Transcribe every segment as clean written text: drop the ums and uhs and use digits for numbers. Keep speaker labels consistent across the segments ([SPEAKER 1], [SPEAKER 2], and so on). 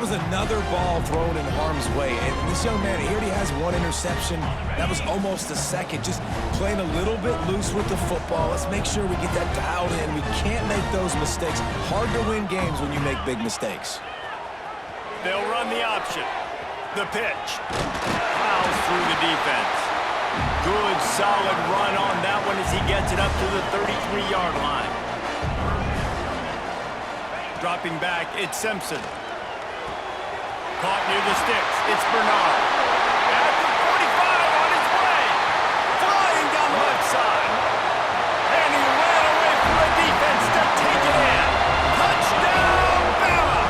[SPEAKER 1] That was another ball thrown in harm's way. And this young man, he already has one interception. That was almost a second. Just playing a little bit loose with the football. Let's make sure we get that dialed in. We can't make those mistakes. Hard to win games when you make big mistakes.
[SPEAKER 2] They'll run the option. The pitch. Fouls through the defense. Good, solid run on that one as he gets it up to the 33-yard line. Dropping back, it's Simpson. Caught near the sticks. It's Bernard. At the 45 on his way. Flying down the left side. And he ran away from the defense to take it in. Touchdown, Bama!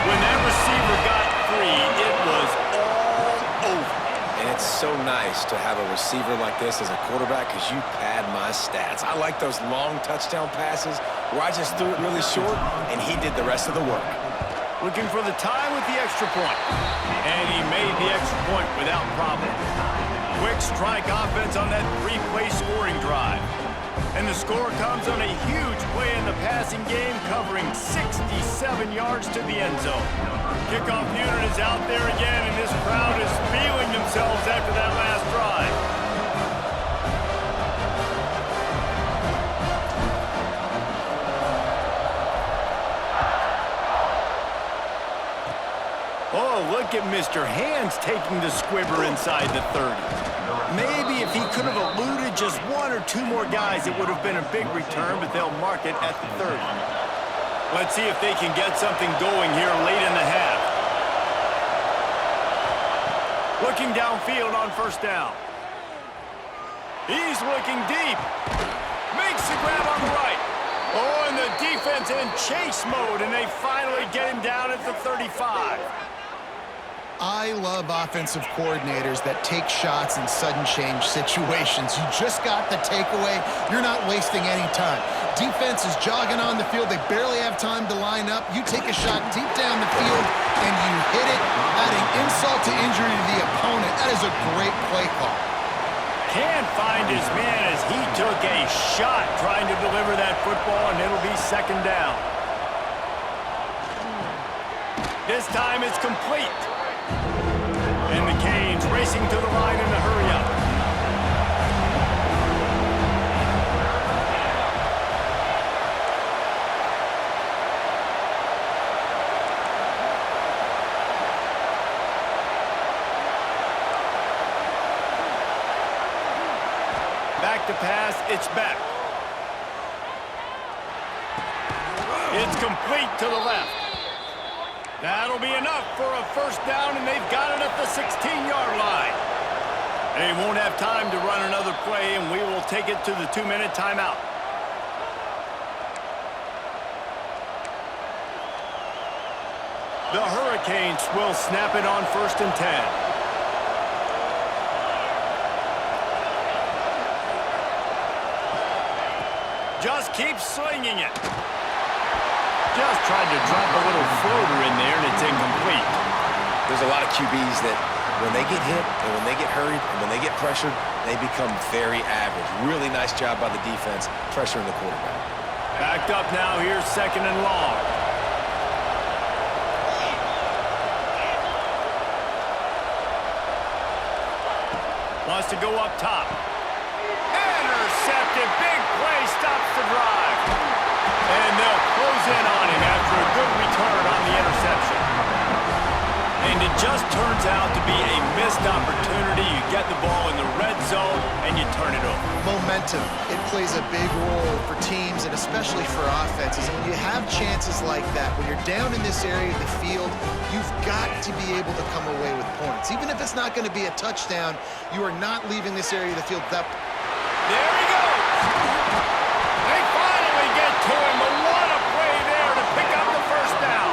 [SPEAKER 2] When that receiver got free, it was all over.
[SPEAKER 1] And it's so nice to have a receiver like this as a quarterback because you pad my stats. I like those long touchdown passes where I just threw it really short and he did the rest of the work.
[SPEAKER 2] Looking for the tie with the extra point. And he made the extra point without problem. Quick strike offense on that three-play scoring drive. And the score comes on a huge play in the passing game, covering 67 yards to the end zone. Kickoff unit is out there again, and this crowd is feeling themselves after that last drive. Oh, look at Mr. Hands taking the squibber inside the 30. Maybe if he could have eluded just one or two more guys, it would have been a big return, but they'll mark it at the 30. Let's see if they can get something going here late in the half. Looking downfield on first down. He's looking deep. Makes the grab on the right. Oh, and the defense in chase mode, and they finally get him down at the 35.
[SPEAKER 3] I love offensive coordinators that take shots in sudden change situations. You just got the takeaway. You're not wasting any time. Defense is jogging on the field. They barely have time to line up. You take a shot deep down the field, and you hit it, adding insult to injury to the opponent. That is a great play call.
[SPEAKER 2] Can't find his man as he took a shot trying to deliver that football, and it'll be second down. This time it's complete. And the Canes racing to the line in the hurry-up. Back to pass, it's back. It's complete to the left. That'll be enough for a first down, and they've got it at the 16-yard line. They won't have time to run another play, and we will take it to the 2-minute timeout. The Hurricanes will snap it on 1st and 10. Just keep slinging it. Just tried to drop a little floater in there, and it's incomplete.
[SPEAKER 1] There's a lot of QBs that when they get hit and when they get hurried and when they get pressured, they become very average. Really nice job by the defense pressuring the quarterback.
[SPEAKER 2] Backed up now, here's 2nd and long. Wants to go up top. Intercepted, big play, stops the drive. And they'll close in on him after a good return on the interception. And it just turns out to be a missed opportunity. You get the ball in the red zone, and you turn it over.
[SPEAKER 3] Momentum. It plays a big role for teams and especially for offenses. And when you have chances like that, when you're down in this area of the field, you've got to be able to come away with points. Even if it's not going to be a touchdown, you are not leaving this area of the field without...
[SPEAKER 2] There he goes. They finally get to him, but what a play there to pick up the first down.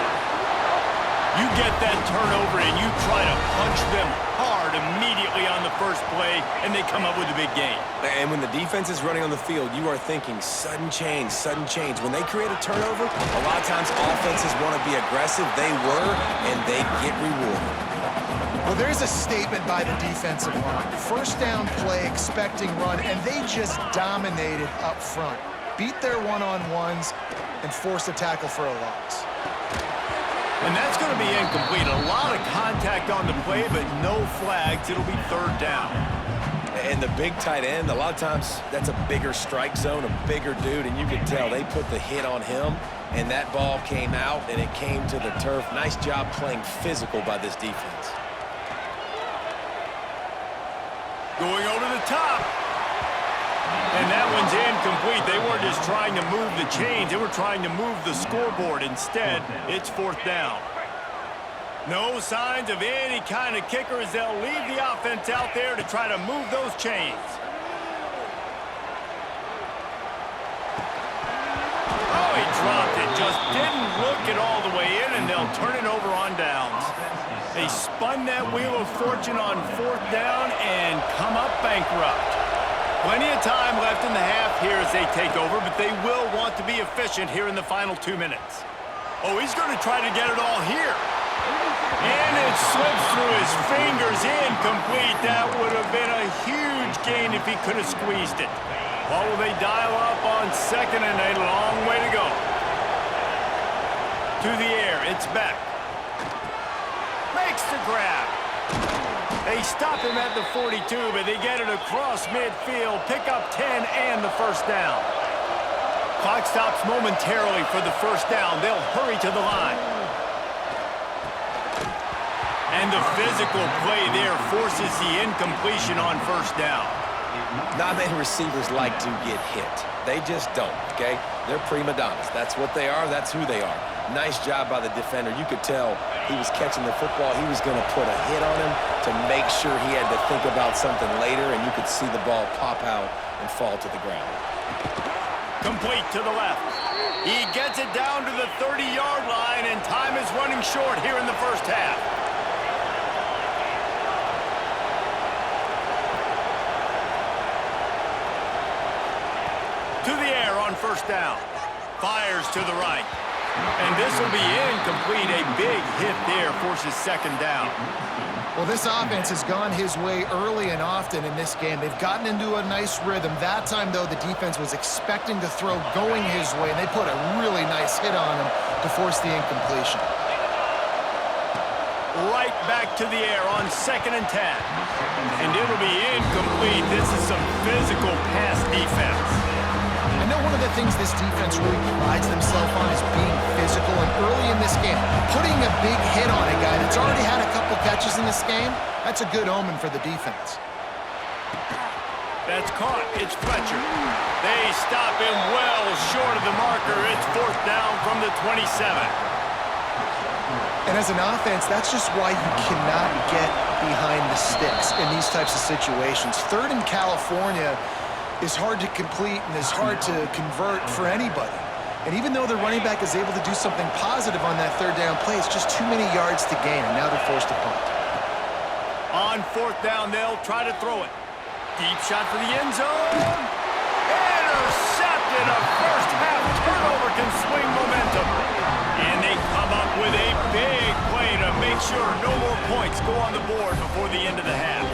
[SPEAKER 2] You get that turnover and you try to punch them hard immediately on the first play, and they come up with a big gain.
[SPEAKER 1] And when the defense is running on the field, you are thinking sudden change, sudden change. When they create a turnover, a lot of times offenses want to be aggressive. They were, and they get rewarded.
[SPEAKER 3] Well, there's a statement by the defensive line. First down play, expecting run, and they just dominated up front. Beat their one-on-ones and forced a tackle for a loss.
[SPEAKER 2] And that's going to be incomplete. A lot of contact on the play, but no flags. It'll be third down.
[SPEAKER 1] And the big tight end, a lot of times that's a bigger strike zone, a bigger dude, and you can tell they put the hit on him, and that ball came out, and it came to the turf. Nice job playing physical by this defense.
[SPEAKER 2] Going over the top. And that one's incomplete. They weren't just trying to move the chains. They were trying to move the scoreboard. Instead, it's fourth down. No signs of any kind of kicker as they'll leave the offense out there to try to move those chains. Oh, he dropped it. Just didn't look it all the way in, and they'll turn it over on downs. They spun that wheel of fortune on fourth down and come up bankrupt. Plenty of time left in the half here as they take over, but they will want to be efficient here in the final 2 minutes. Oh, he's going to try to get it all here. And it slips through his fingers, incomplete. That would have been a huge gain if he could have squeezed it. What will they dial up on second and a long way to go? To the air, it's back. Makes the grab. They stop him at the 42, but they get it across midfield, pick up 10 and the first down. Clock stops momentarily for the first down. They'll hurry to the line. And the physical play there forces the incompletion on first down.
[SPEAKER 1] Not many receivers like to get hit. They just don't, okay? They're prima donnas. That's what they are. That's who they are. Nice job by the defender. You could tell he was catching the football. He was going to put a hit on him to make sure he had to think about something later, and you could see the ball pop out and fall to the ground.
[SPEAKER 2] Complete to the left. He gets it down to the 30-yard line, and time is running short here in the first half. To the air on first down. Fires to the right. And this will be incomplete. A big hit there forces second down.
[SPEAKER 3] Well, this offense has gone his way early and often in this game. They've gotten into a nice rhythm. That time, though, the defense was expecting to throw going his way, and they put a really nice hit on him to force the incompletion.
[SPEAKER 2] Right back to the air on second and 10. And it'll be incomplete. This is some physical pass defense.
[SPEAKER 3] I know one of the things this defense really prides themselves on is being physical, and early in this game, putting a big hit on a guy that's already had a couple catches in this game, that's a good omen for the defense.
[SPEAKER 2] That's caught. It's Fletcher. They stop him well short of the marker. It's fourth down from the 27.
[SPEAKER 3] And as an offense, that's just why you cannot get behind the sticks in these types of situations. Third in California is hard to complete and is hard to convert for anybody. And even though the running back is able to do something positive on that third down play, it's just too many yards to gain, and now they're forced to punt.
[SPEAKER 2] On fourth down, they'll try to throw it. Deep shot for the end zone. Intercepted. A first half turnover can swing momentum. And they come up with a big play to make sure no more points go on the board before the end of the half.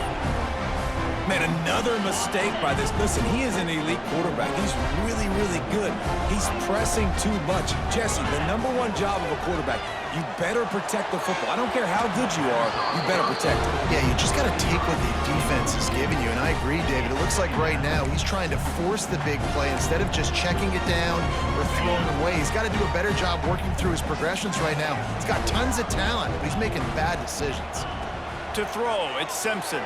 [SPEAKER 1] Man, another mistake by this. Listen, he is an elite quarterback. He's really, really good. He's pressing too much. Jesse, the number one job of a quarterback, you better protect the football. I don't care how good you are, you better protect it.
[SPEAKER 3] Yeah, you just got to take what the defense is giving you, and I agree, David. It looks like right now he's trying to force the big play instead of just checking it down or throwing it away. He's got to do a better job working through his progressions right now. He's got tons of talent, but he's making bad decisions.
[SPEAKER 2] To throw, it's Simpson.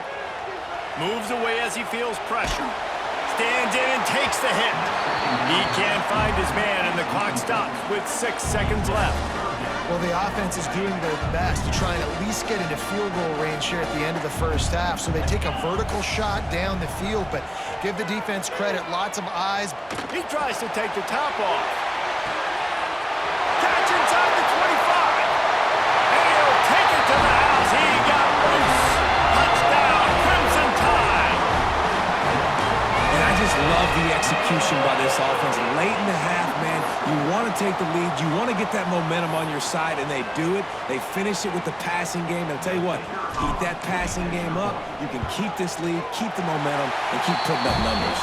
[SPEAKER 2] Moves away as he feels pressure. Stands in and takes the hit. He can't find his man, and the clock stops with 6 seconds left.
[SPEAKER 3] Well, the offense is doing their best to try and at least get into field goal range here at the end of the first half. So they take a vertical shot down the field, but give the defense credit. Lots of eyes.
[SPEAKER 2] He tries to take the top off. Catch inside the 25. And he'll take it to the house. He got loose. Touchdown, Crimson Tide.
[SPEAKER 1] And I just love the execution by this offense. Late in the half, man, you want to take the lead. You want to get that momentum on your side, and they do it. They finish it with the passing game. And I'll tell you what, keep that passing game up. You can keep this lead, keep the momentum, and keep putting up numbers.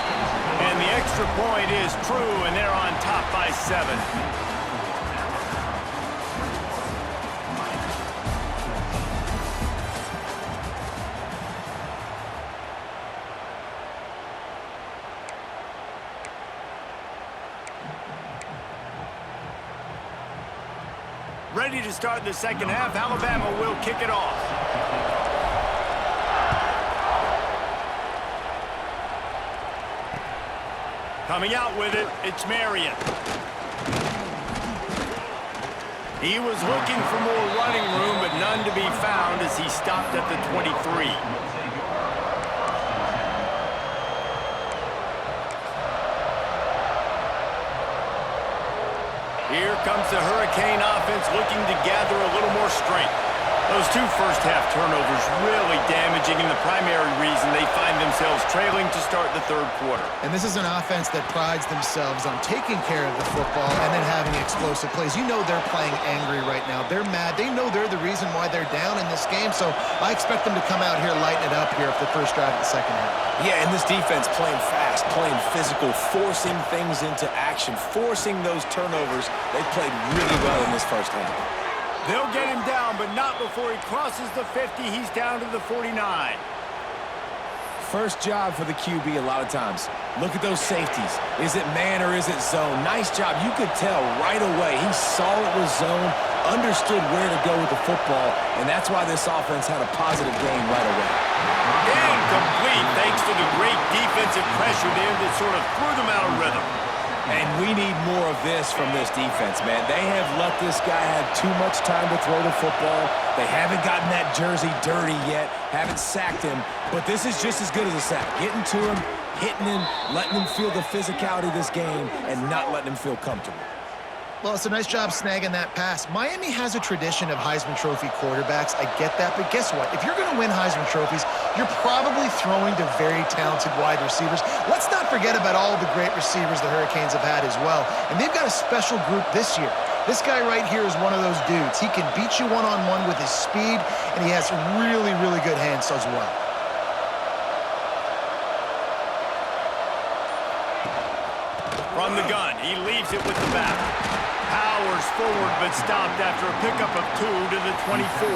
[SPEAKER 2] And the extra point is true, and they're on top by 7. ready to start the second half. Alabama will kick it off. Coming out with it, it's Marion. He was looking for more running room, but none to be found as he stopped at the 23. Here comes the Hurricane offense looking to gather a little more strength. Those two first-half turnovers really damaging and the primary reason they find themselves trailing to start the third quarter.
[SPEAKER 3] And this is an offense that prides themselves on taking care of the football and then having explosive plays. You know they're playing angry right now. They're mad. They know they're the reason why they're down in this game, so I expect them to come out here, lighten it up here for the first drive of the second half.
[SPEAKER 1] Yeah, and this defense playing fast, playing physical, forcing things into action, forcing those turnovers. They played really well in this first half.
[SPEAKER 2] They'll get him down, but not before he crosses the 50. He's down to the 49.
[SPEAKER 1] First job for the QB a lot of times. Look at those safeties. Is it man or is it zone? Nice job. You could tell right away. He saw it was zone, understood where to go with the football, and that's why this offense had a positive game right away.
[SPEAKER 2] Incomplete thanks to the great defensive pressure there that sort of threw them out of rhythm.
[SPEAKER 1] And we need more of this from this defense, man. They have let this guy have too much time to throw the football. They haven't gotten that jersey dirty yet, haven't sacked him, but this is just as good as a sack. Getting to him, hitting him, letting him feel the physicality of this game, and not letting him feel comfortable.
[SPEAKER 3] Well, it's a nice job snagging that pass. Miami has a tradition of Heisman Trophy quarterbacks. I get that, but guess what? If you're going to win Heisman Trophies, you're probably throwing to very talented wide receivers. Let's not forget about all the great receivers the Hurricanes have had as well, and they've got a special group this year. This guy right here is one of those dudes. He can beat you one-on-one with his speed, and he has really, really good hands as well.
[SPEAKER 2] From the gun, he leaves it with the back. Powers forward, but stopped after a pickup of 2 to the 24.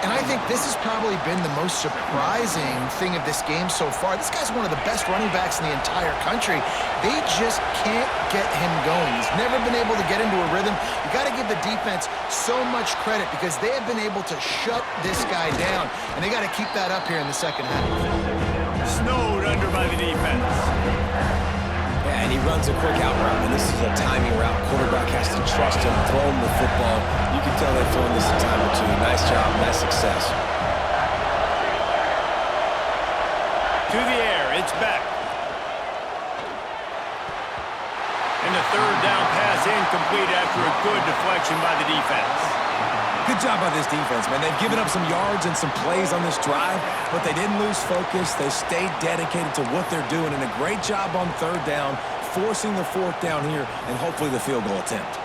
[SPEAKER 3] And I think this has probably been the most surprising thing of this game so far. This guy's one of the best running backs in the entire country. They just can't get him going. He's never been able to get into a rhythm. You got to give the defense so much credit because they have been able to shut this guy down, and they got to keep that up here in the second half.
[SPEAKER 2] Snowed under by the defense.
[SPEAKER 1] Yeah, and he runs a quick out route, and this is a timing route. Quarterback has to trust him, throw him the football. You can tell they've thrown this a time or two. Nice job, nice success.
[SPEAKER 2] To the air, it's Beck. And the third down pass incomplete after a good deflection by the defense.
[SPEAKER 1] Good job by this defense, man. They've given up some yards and some plays on this drive, but they didn't lose focus. They stayed dedicated to what they're doing, and a great job on third down, forcing the fourth down here, and hopefully the field goal attempt.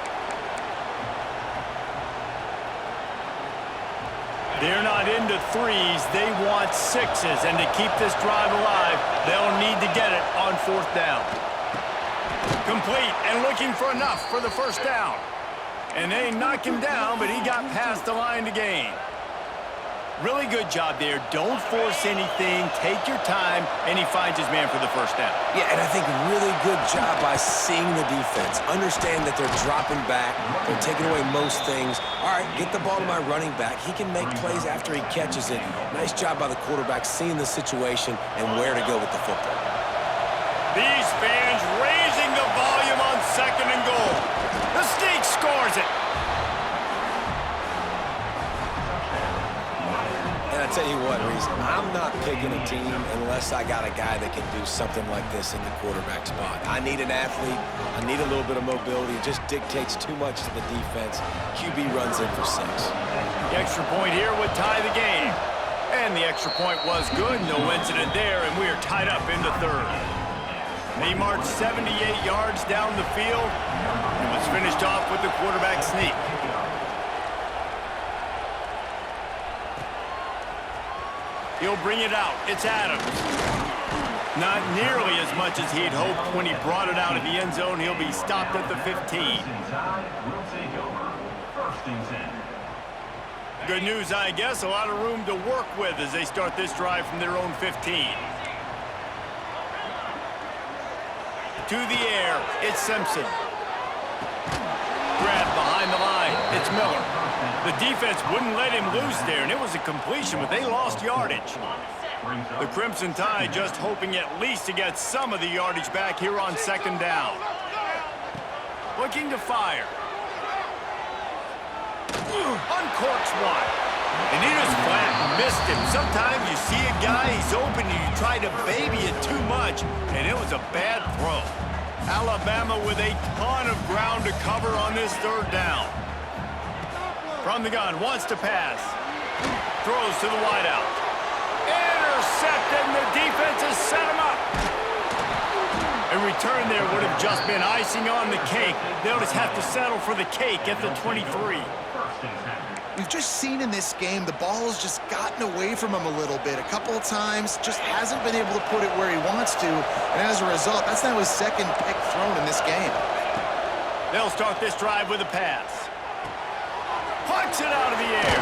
[SPEAKER 2] They're not into threes. They want sixes, and to keep this drive alive, they'll need to get it on fourth down. Complete and looking for enough for the first down. And they knock him down, but he got past the line to gain. Really good job there. Don't force anything. Take your time, and he finds his man for the first down.
[SPEAKER 1] Yeah, and I think really good job by seeing the defense. Understand that they're dropping back. They're taking away most things. All right, get the ball to my running back. He can make plays after he catches it. Nice job by the quarterback seeing the situation and where to go with the football.
[SPEAKER 2] These fans raising the volume on second and goal. The Sneak scores it.
[SPEAKER 1] And I tell you what, Reese, I'm not picking a team unless I got a guy that can do something like this at the quarterback spot. I need an athlete. I need a little bit of mobility. It just dictates too much to the defense. QB runs in for 6.
[SPEAKER 2] The extra point here would tie the game. And the extra point was good. No incident there, and we are tied up in the third. He marched 78 yards down the field and was finished off with the quarterback sneak. He'll bring it out. It's Adams. Not nearly as much as he'd hoped when he brought it out of the end zone. He'll be stopped at the 15. Good news, I guess. A lot of room to work with as they start this drive from their own 15. To the air, it's Simpson. Grab behind the line, it's Alex Miller. The defense wouldn't let him loose there, and it was a completion, but they lost yardage. The Crimson Tide just hoping at least to get some of the yardage back here on second down. Looking to fire. Uncorks one. And he just flat missed him. Sometimes you see a guy, he's open, and you try to baby it too much, and it was a bad throw. Alabama with a ton of ground to cover on this third down. From the gun, wants to pass. Throws to the wideout. Intercepted, and the defense has set him up. A return there would have just been icing on the cake. They'll just have to settle for the cake at the 23.
[SPEAKER 3] We've just seen in this game the ball has just gotten away from him a little bit. A couple of times, just hasn't been able to put it where he wants to. And as a result, that's now his second pick thrown in this game.
[SPEAKER 2] They'll start this drive with a pass. Punts it out of the air.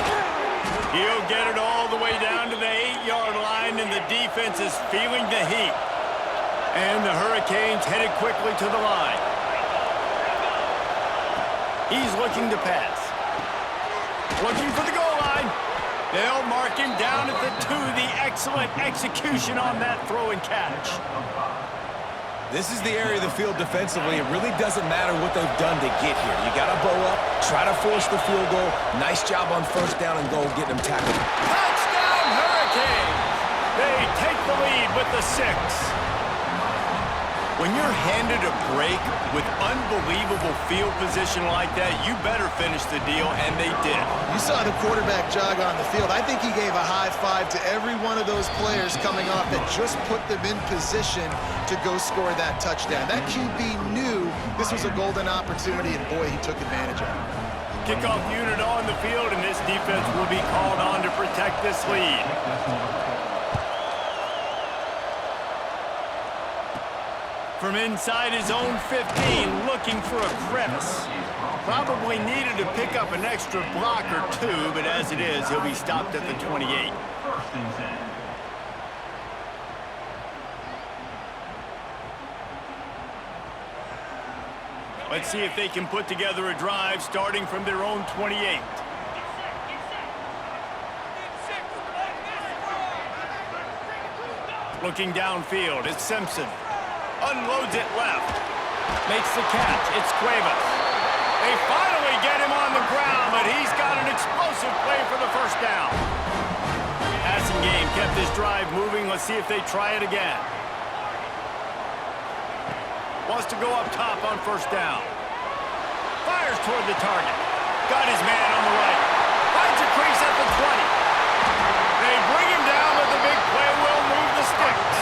[SPEAKER 2] He'll get it all the way down to the 8-yard line, and the defense is feeling the heat. And the Hurricanes headed quickly to the line. He's looking to pass. Looking for the goal line. They'll mark him down at the 2. The excellent execution on that throw and catch.
[SPEAKER 1] This is the area of the field defensively. It really doesn't matter what they've done to get here. You got to bow up, try to force the field goal. Nice job on first down and goal getting them tackled.
[SPEAKER 2] Touchdown, Hurricanes! They take the lead with the 6. When you're handed a break with unbelievable field position like that, you better finish the deal, and they did.
[SPEAKER 3] You saw the quarterback jog on the field. I think he gave a high five to every one of those players coming off that just put them in position to go score that touchdown. That QB knew this was a golden opportunity, and boy, he took advantage of it.
[SPEAKER 2] Kickoff unit on the field, and this defense will be called on to protect this lead. From inside his own 15, looking for a crevice. Probably needed to pick up an extra block or 2, but as it is, he'll be stopped at the 28. Let's see if they can put together a drive starting from their own 28. Looking downfield, it's Simpson. Unloads it left. Makes the catch. It's Cuevas. They finally get him on the ground, but he's got an explosive play for the first down. Passing game kept this drive moving. Let's see if they try it again. Wants to go up top on first down. Fires toward the target. Got his man on the right. Finds a crease at the 20. They bring him down, but the big play will move the sticks.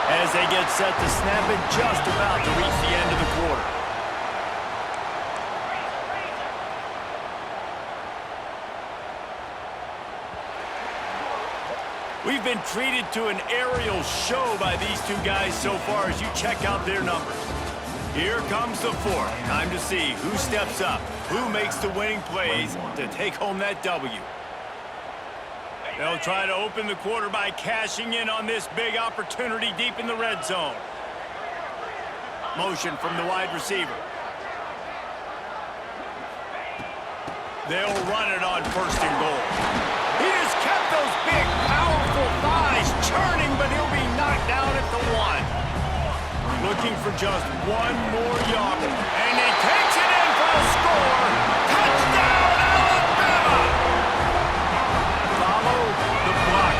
[SPEAKER 2] As they get set to snap it, just about to reach the end of the quarter. We've been treated to an aerial show by these two guys so far as you check out their numbers. Here comes the 4th. Time to see who steps up, who makes the winning plays to take home that W. They'll try to open the quarter by cashing in on this big opportunity deep in the red zone. Motion from the wide receiver. They'll run it on first and goal. He has kept those big, powerful thighs churning, but he'll be knocked down at the 1. Looking for just one more yard. And he takes it in for the score. Touchdown, Alabama! Follow the block.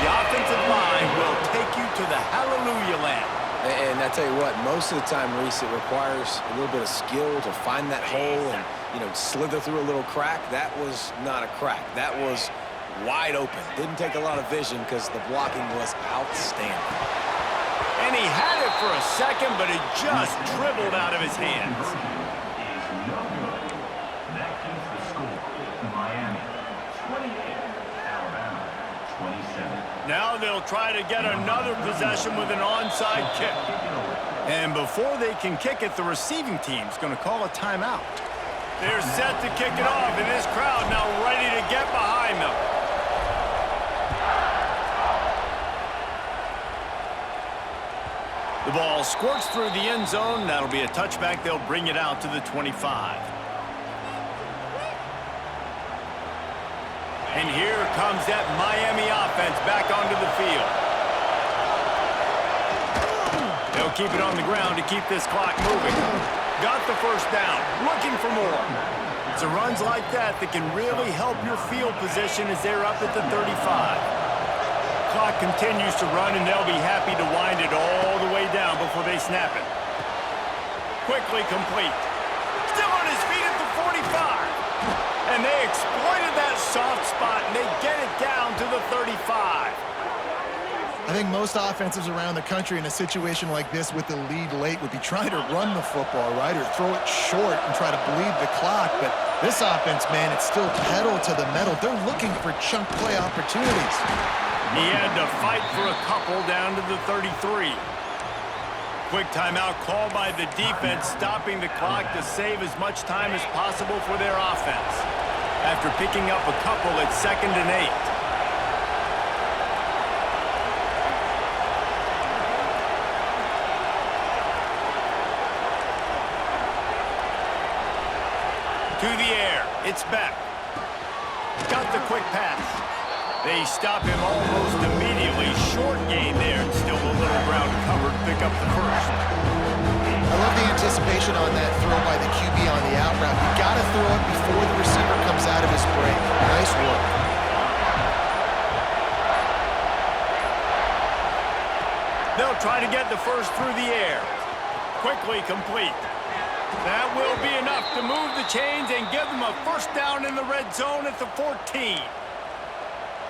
[SPEAKER 2] The offensive line will take you to the hallelujah land.
[SPEAKER 1] And I tell you what, most of the time, Reese, it requires a little bit of skill to find that hole and, slither through a little crack. That was not a crack. That was wide open. Didn't take a lot of vision because the blocking was outstanding.
[SPEAKER 2] And he had it for a second, but it just dribbled out of his hands.
[SPEAKER 4] That keeps the score to Miami 28, Alabama 27.
[SPEAKER 2] Now they'll try to get another possession with an onside kick. And before they can kick it, the receiving team's going to call a timeout. They're set to kick it off, and this crowd now ready to get behind them. The ball squirts through the end zone. That'll be a touchback. They'll bring it out to the 25. And here comes that Miami offense back onto the field. They'll keep it on the ground to keep this clock moving. Got the first down, looking for more. It's runs like that that can really help your field position as they're up at the 35. Clock continues to run, and they'll be happy to wind it all the way down before they snap it. Quickly complete. Still on his feet at the 45. And they exploited that soft spot, and they get it down to the 35.
[SPEAKER 3] I think most offensives around the country in a situation like this with the lead late would be trying to run the football, right, or throw it short and try to bleed the clock. But this offense, man, it's still pedal to the metal. They're looking for chunk play opportunities.
[SPEAKER 2] He had to fight for a couple down to the 33. Quick timeout called by the defense, stopping the clock to save as much time as possible for their offense. After picking up a couple at 2nd and 8. To the air, it's back. Got the quick pass. They stop him almost immediately. Short gain there, and still a little ground covered to pick up the first.
[SPEAKER 3] I love the anticipation on that throw by the QB on the out route. You got to throw it before the receiver comes out of his break. Nice work.
[SPEAKER 2] They'll try to get the first through the air. Quickly complete. That will be enough to move the chains and give them a first down in the red zone at the 14.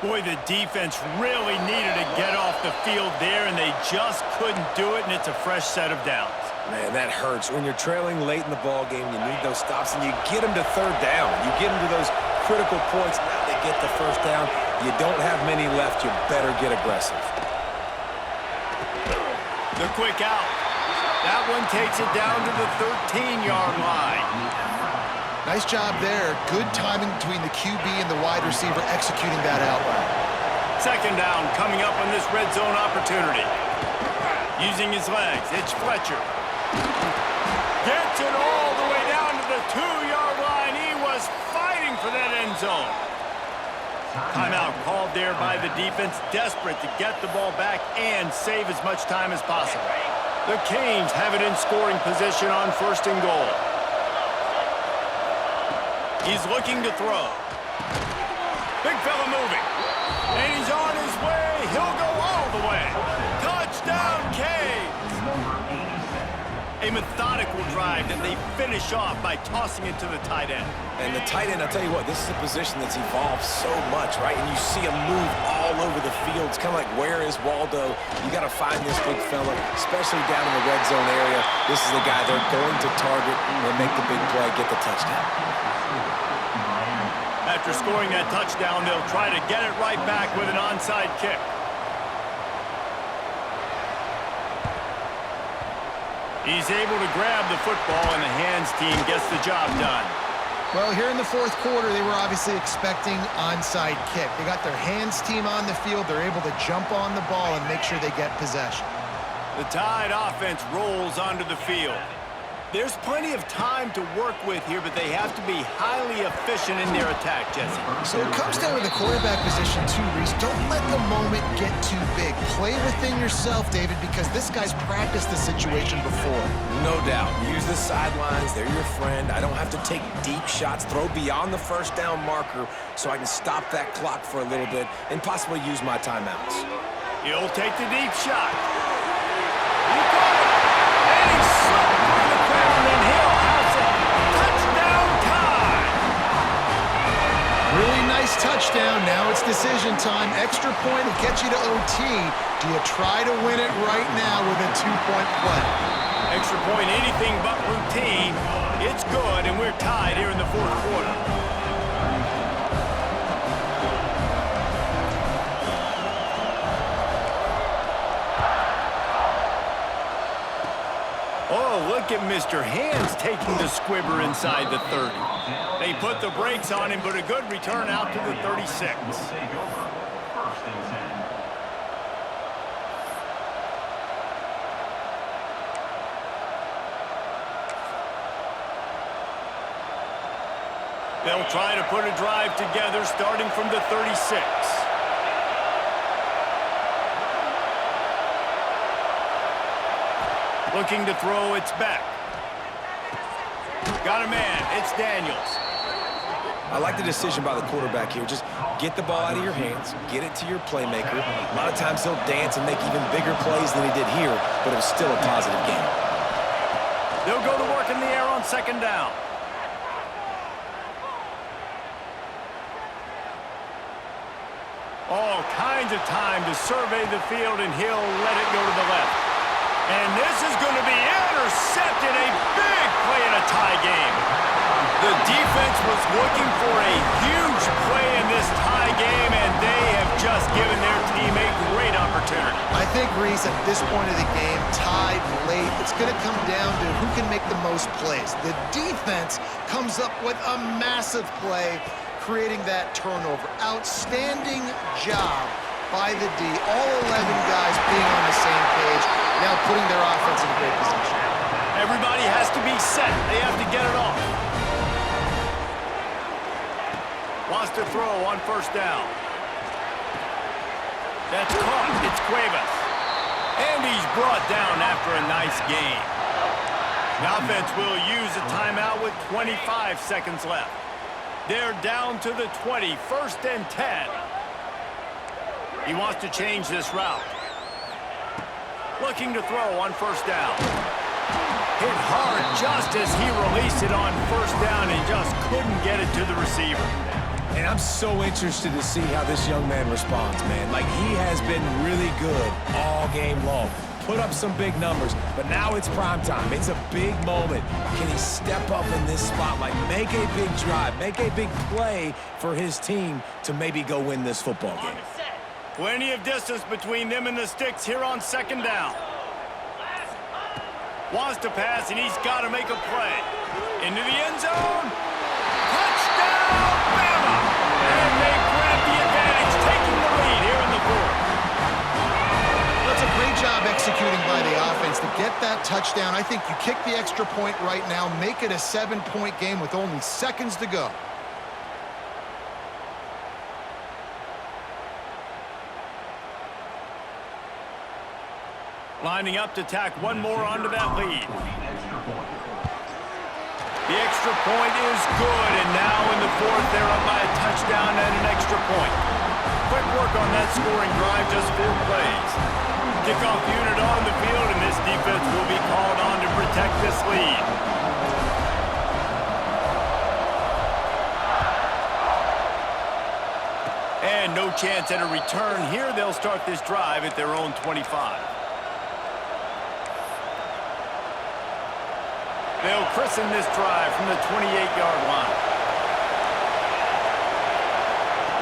[SPEAKER 2] Boy, the defense really needed to get off the field there, and they just couldn't do it, and it's a fresh set of downs.
[SPEAKER 1] Man, that hurts. When you're trailing late in the ball game, you need those stops, and you get them to 3rd down. You get them to those critical points. Now they get the first down. You don't have many left. You better get aggressive.
[SPEAKER 2] The quick out. That one takes it down to the 13-yard line.
[SPEAKER 3] Nice job there. Good timing between the QB and the wide receiver executing that out route.
[SPEAKER 2] 2nd down coming up on this red zone opportunity. Using his legs, it's Fletcher. Gets it all the way down to the 2-yard line. He was fighting for that end zone. Timeout called there by the defense, desperate to get the ball back and save as much time as possible. The Canes have it in scoring position on 1st and goal. He's looking to throw. Big fella moving. And he's on his way. He'll go all the way. Touchdown, Canes! A methodical drive that they finish off by tossing it to the tight end.
[SPEAKER 1] And the tight end, I'll tell you what, this is a position that's evolved so much, right? And you see him move all over the field. It's kind of like, where is Waldo? You got to find this big fella, especially down in the red zone area. This is the guy they're going to target and make the big play, get the touchdown.
[SPEAKER 2] After scoring that touchdown, they'll try to get it right back with an onside kick. He's able to grab the football, and the hands team gets the job done.
[SPEAKER 3] Well, here in the 4th quarter, they were obviously expecting onside kick. They got their hands team on the field. They're able to jump on the ball and make sure they get possession.
[SPEAKER 2] The Tide offense rolls onto the field. There's plenty of time to work with here, but they have to be highly efficient in their attack, Jesse.
[SPEAKER 3] So it comes down to the quarterback position too, Reese. Don't let the moment get too big. Play within yourself, David, because this guy's practiced the situation before.
[SPEAKER 1] No doubt. Use the sidelines. They're your friend. I don't have to take deep shots. Throw beyond the first down marker so I can stop that clock for a little bit and possibly use my timeouts.
[SPEAKER 2] He'll take the deep shot. He caught it. And he slipped through the ground, and he'll house it. Touchdown time.
[SPEAKER 3] Really nice touchdown. Now it's decision time. Extra point will get you to OT. Do you try to win it right now with a 2-point play?
[SPEAKER 2] Extra point, anything but routine. It's good, and we're tied here in the 4th quarter. Oh, look at Mr. Hands taking the squibber inside the 30. They put the brakes on him, but a good return out to the 36.
[SPEAKER 4] Take over. 1st and 10.
[SPEAKER 2] They'll try to put a drive together starting from the 36. Looking to throw, it's back. Got a man, it's Daniels.
[SPEAKER 1] I like the decision by the quarterback here. Just get the ball out of your hands, get it to your playmaker. A lot of times he'll dance and make even bigger plays than he did here, but it was still a positive game.
[SPEAKER 2] They'll go to work in the air on second down. All kinds of time to survey the field, and he'll let it go to the left. And this is going to be intercepted. A big play in a tie game. The defense was looking for a huge play in this tie game, and they have just given their team a great opportunity.
[SPEAKER 3] I think, Reese, at this point of the game, tied late, it's going to come down to who can make the most plays. The defense comes up with a massive play, creating that turnover. Outstanding job by the D. All 11 guys being on the same page, now putting their offense in a great position.
[SPEAKER 2] Everybody has to be set. They have to get it off. Wants to throw on first down. That's caught. It's Cuevas. And he's brought down after a nice gain. The offense will use a timeout with 25 seconds left. They're down to the 20, 1st and 10. He wants to change this route. Looking to throw on first down. Hit hard just as he released it on first down and just couldn't get it to the receiver.
[SPEAKER 1] And I'm so interested to see how this young man responds, man. Like, he has been really good all game long. Put up some big numbers, but now it's prime time. It's a big moment. Can he step up in this spotlight, make a big drive, make a big play for his team to maybe go win this football game?
[SPEAKER 2] Plenty of distance between them and the sticks here on second down. Wants to pass, and he's got to make a play. Into the end zone. Touchdown, Bama! And they grab the advantage, taking the lead here in the fourth.
[SPEAKER 3] That's a great job executing by the offense to get that touchdown. I think you kick the extra point right now, make it a 7-point game with only seconds to go.
[SPEAKER 2] Lining up to tack one more onto that lead. The extra point is good, and now in the fourth, they're up by a touchdown and an extra point. Quick work on that scoring drive, just 4 plays. Kickoff unit on the field, and this defense will be called on to protect this lead. And no chance at a return here. They'll start this drive at their own 25. They'll christen this drive from the 28-yard line.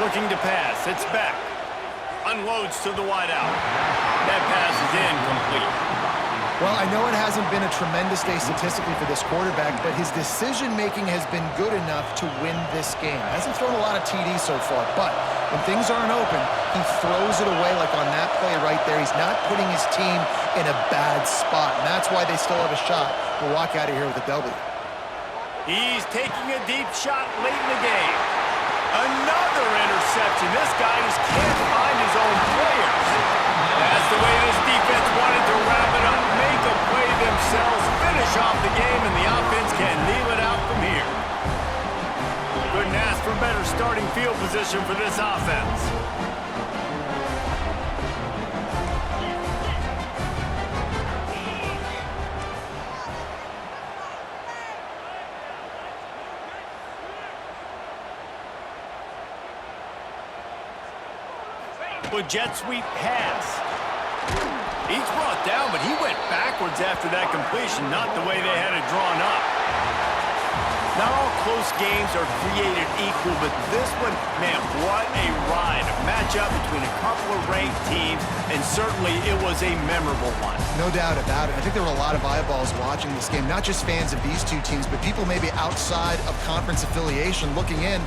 [SPEAKER 2] Looking to pass. It's back. Unloads to the wideout. That pass is incomplete.
[SPEAKER 3] Well, I know it hasn't been a tremendous day statistically for this quarterback, but his decision-making has been good enough to win this game. Hasn't thrown a lot of TDs so far, but when things aren't open, he throws it away like on that play right there. He's not putting his team in a bad spot, and that's why they still have a shot to walk out of here with a W.
[SPEAKER 2] He's taking a deep shot late in the game. Another interception. This guy just can't find his own players. That's the way this defense wanted to wrap it up. Make a play themselves, finish off the game, and the offense can kneel it out from here. Couldn't ask for better starting field position for this offense. With jet sweep pass. He's brought down, but he went backwards after that completion, not the way they had it drawn up. Not all close games are created equal, but this one, man, what a ride. A matchup between a couple of ranked teams, and certainly it was a memorable one.
[SPEAKER 3] No doubt about it. I think there were a lot of eyeballs watching this game, not just fans of these two teams, but people maybe outside of conference affiliation looking in.